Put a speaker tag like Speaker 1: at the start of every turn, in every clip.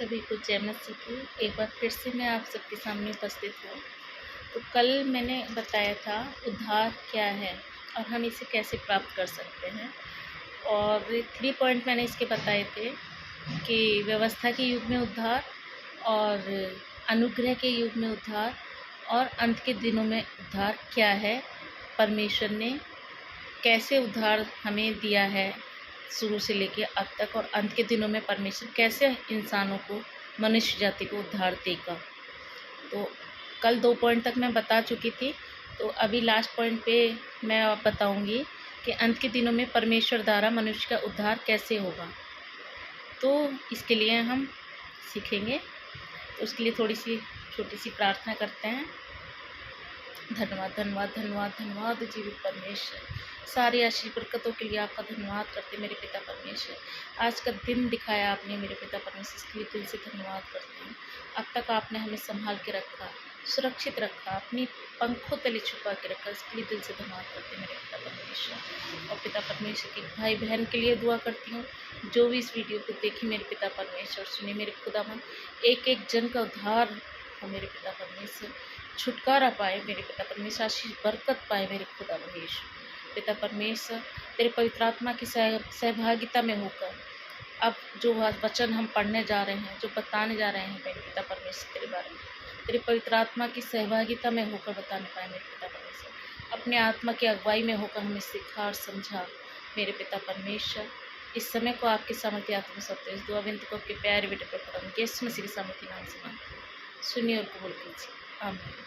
Speaker 1: सभी को जय मसीह की। एक बार फिर से मैं आप सबके सामने उपस्थित हूँ। तो कल मैंने बताया था उद्धार क्या है और हम इसे कैसे प्राप्त कर सकते हैं, और 3 पॉइंट मैंने इसके बताए थे कि व्यवस्था के युग में उद्धार, और अनुग्रह के युग में उद्धार, और अंत के दिनों में उद्धार क्या है, परमेश्वर ने कैसे उद्धार हमें दिया है शुरू से लेकर अब तक, और अंत के दिनों में परमेश्वर कैसे इंसानों को, मनुष्य जाति को उद्धार देगा। तो कल 2 पॉइंट तक मैं बता चुकी थी। तो अभी लास्ट पॉइंट पे मैं बताऊंगी कि अंत के दिनों में परमेश्वर द्वारा मनुष्य का उद्धार कैसे होगा। तो इसके लिए हम सीखेंगे। तो उसके लिए थोड़ी सी छोटी सी प्रार्थना करते हैं। धन्यवाद धन्यवाद धन्यवाद धन्यवाद जीवित परमेश्वर, सारी आशीष बरकतों के लिए आपका धन्यवाद करते मेरे पिता परमेश्वर। आज का दिन दिखाया आपने मेरे पिता परमेश्वर, इसके लिए दिल से धन्यवाद करते हैं। अब तक आपने हमें संभाल के रखा, सुरक्षित रखा, अपनी पंखों तले छुपा के रखा, इसके लिए दिल से धन्यवाद करते हैं मेरे पिता परमेश्वर। और पिता परमेश्वर के भाई बहन के लिए दुआ करती हूँ, जो भी इस वीडियो को देखी मेरे पिता परमेश्वर, सुने मेरे खुदावन, एक एक जन का उद्धार हो मेरे पिता परमेश्वर, छुटकारा पाए मेरे पिता परमेश्वर, आशीष बरकत पाए मेरे खुदा परमेश्वर। पिता परमेश्वर, तेरे पवित्र आत्मा की सहभागिता में होकर अब जो वचन हम पढ़ने जा रहे हैं, जो बताने जा रहे हैं मेरे पिता परमेश्वर तेरे बारे में, तेरे पवित्र आत्मा की सहभागिता में होकर बताने पाए मेरे पिता परमेश्वर। अपने आत्मा की अगुवाई में होकर हमें सिखा और समझा मेरे पिता परमेश्वर। इस समय को आपके सामर्थ्य आत्मा सत्य इस दुआ विनती को आपके प्यारे बेटे पर यीशु मसीह के सामर्थ्य नाम से मांगते, सुनिए और कबूल कीजिए, आमीन।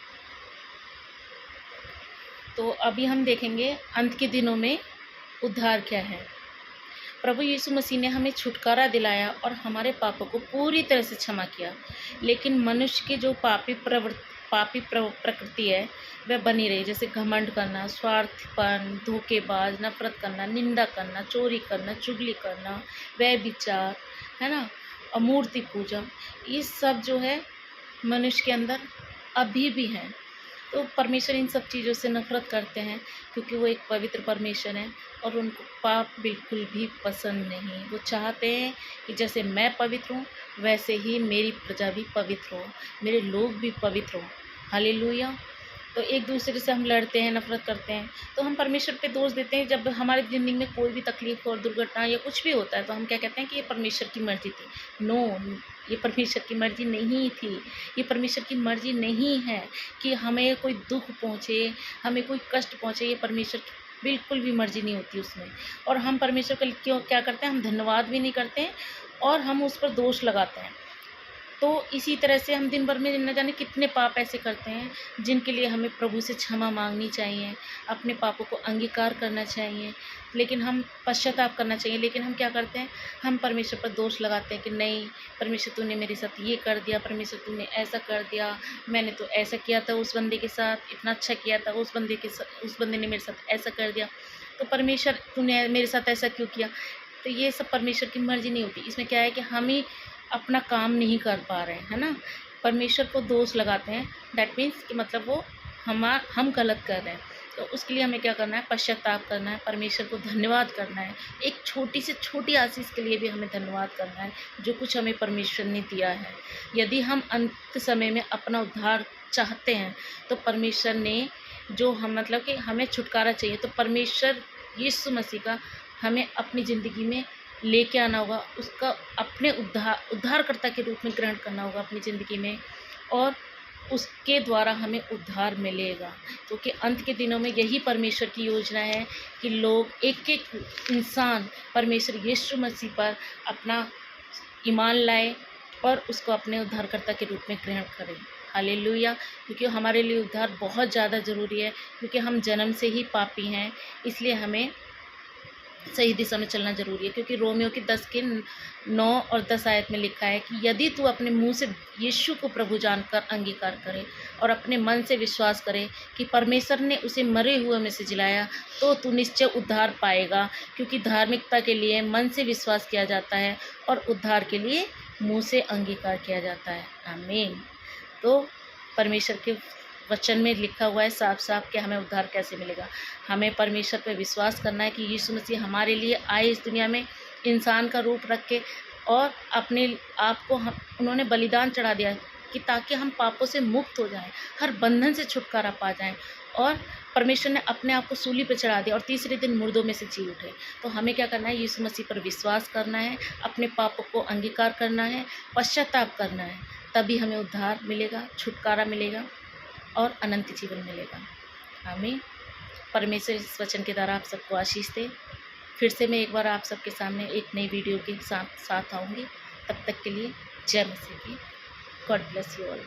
Speaker 1: तो अभी हम देखेंगे अंत के दिनों में उद्धार क्या है। प्रभु यीशु मसीह ने हमें छुटकारा दिलाया और हमारे पापों को पूरी तरह से क्षमा किया, लेकिन मनुष्य की जो पापी प्रकृति है वह बनी रही, जैसे घमंड करना, स्वार्थपन, धोखेबाज, नफरत करना, निंदा करना, चोरी करना, चुगली करना, व्यभिचार, है ना, और मूर्ति पूजा, ये सब जो है मनुष्य के अंदर अभी भी है। तो परमेश्वर इन सब चीज़ों से नफरत करते हैं, क्योंकि वो एक पवित्र परमेश्वर है और उनको पाप बिल्कुल भी पसंद नहीं। वो चाहते हैं कि जैसे मैं पवित्र हूँ वैसे ही मेरी प्रजा भी पवित्र हो, मेरे लोग भी पवित्र हों। हालेलुया। तो एक दूसरे से हम लड़ते हैं, नफरत करते हैं, तो हम परमेश्वर पे दोष देते हैं। जब हमारी ज़िंदगी में कोई भी तकलीफ और दुर्घटना या कुछ भी होता है तो हम क्या कहते हैं कि ये परमेश्वर की मर्ज़ी थी। नो, ये परमेश्वर की मर्ज़ी नहीं थी। ये परमेश्वर की मर्ज़ी नहीं है कि हमें कोई दुख पहुँचे, हमें कोई कष्ट पहुँचे। ये परमेश्वर की बिल्कुल भी मर्ज़ी नहीं होती उसमें। और हम परमेश्वर का क्यों क्या करते हैं, हम धन्यवाद भी नहीं करते हैं और हम उस पर दोष लगाते हैं। तो इसी तरह से हम दिन भर में न जाने कितने पाप ऐसे करते हैं जिनके लिए हमें प्रभु से क्षमा मांगनी चाहिए, अपने पापों को अंगीकार करना चाहिए, लेकिन हम पश्चाताप करना चाहिए। लेकिन हम क्या करते हैं, हम परमेश्वर पर दोष लगाते हैं कि नहीं परमेश्वर तूने मेरे साथ ये कर दिया, परमेश्वर तूने ऐसा कर दिया, मैंने तो ऐसा किया था उस बंदे के साथ, इतना अच्छा किया था उस बंदे ने मेरे साथ ऐसा कर दिया, तो परमेश्वर तूने मेरे साथ ऐसा क्यों किया। तो ये सब परमेश्वर की मर्ज़ी नहीं होती। इसमें क्या है कि हम ही अपना काम नहीं कर पा रहे हैं, है ना, परमेश्वर को दोष लगाते हैं। दैट मीन्स कि मतलब वो हम गलत कर रहे हैं। तो उसके लिए हमें क्या करना है, पश्चाताप करना है, परमेश्वर को धन्यवाद करना है। एक छोटी से छोटी आशीष के लिए भी हमें धन्यवाद करना है जो कुछ हमें परमेश्वर ने दिया है। यदि हम अंत समय में अपना उद्धार चाहते हैं तो परमेश्वर ने जो हम मतलब कि हमें छुटकारा चाहिए, तो परमेश्वर यीशु मसीह का हमें अपनी ज़िंदगी में लेके आना होगा, उसका अपने उद्धारकर्ता के रूप में ग्रहण करना होगा अपनी ज़िंदगी में, और उसके द्वारा हमें उद्धार मिलेगा। क्योंकि अंत के दिनों में यही परमेश्वर की योजना है कि लोग एक एक इंसान परमेश्वर यीशु मसीह पर अपना ईमान लाए और उसको अपने उद्धारकर्ता के रूप में ग्रहण करें। हालेलुया। क्योंकि हमारे लिए उद्धार बहुत ज़्यादा ज़रूरी है, क्योंकि हम जन्म से ही पापी हैं, इसलिए हमें सही दिशा में चलना जरूरी है। क्योंकि रोमियो की 10 के 9 और 10 आयत में लिखा है कि यदि तू अपने मुंह से यीशु को प्रभु जानकर अंगीकार करे और अपने मन से विश्वास करे कि परमेश्वर ने उसे मरे हुए में से जिलाया, तो तू निश्चय उद्धार पाएगा। क्योंकि धार्मिकता के लिए मन से विश्वास किया जाता है और उद्धार के लिए मुँह से अंगीकार किया जाता है। आमीन। तो परमेश्वर के वचन में लिखा हुआ है साफ साफ कि हमें उद्धार कैसे मिलेगा। हमें परमेश्वर पर विश्वास करना है कि यीशु मसीह हमारे लिए आए इस दुनिया में, इंसान का रूप रख के और अपने आप को हम उन्होंने बलिदान चढ़ा दिया कि ताकि हम पापों से मुक्त हो जाएं, हर बंधन से छुटकारा पा जाएं। और परमेश्वर ने अपने आप को सूली पर चढ़ा दिया और तीसरे दिन मुर्दों में से जी उठे। तो हमें क्या करना है? यीशु मसीह पर विश्वास करना है, अपने पापों को अंगीकार करना है, पश्चाताप करना है, तभी हमें उद्धार मिलेगा, छुटकारा मिलेगा और अनंत जीवन मिलेगा। आमीन। परमेश्वर इस वचन के द्वारा आप सबको आशीष दे। फिर से मैं एक बार आप सबके सामने एक नई वीडियो के साथ आऊँगी। तब तक के लिए जय मसीह की। God bless you all.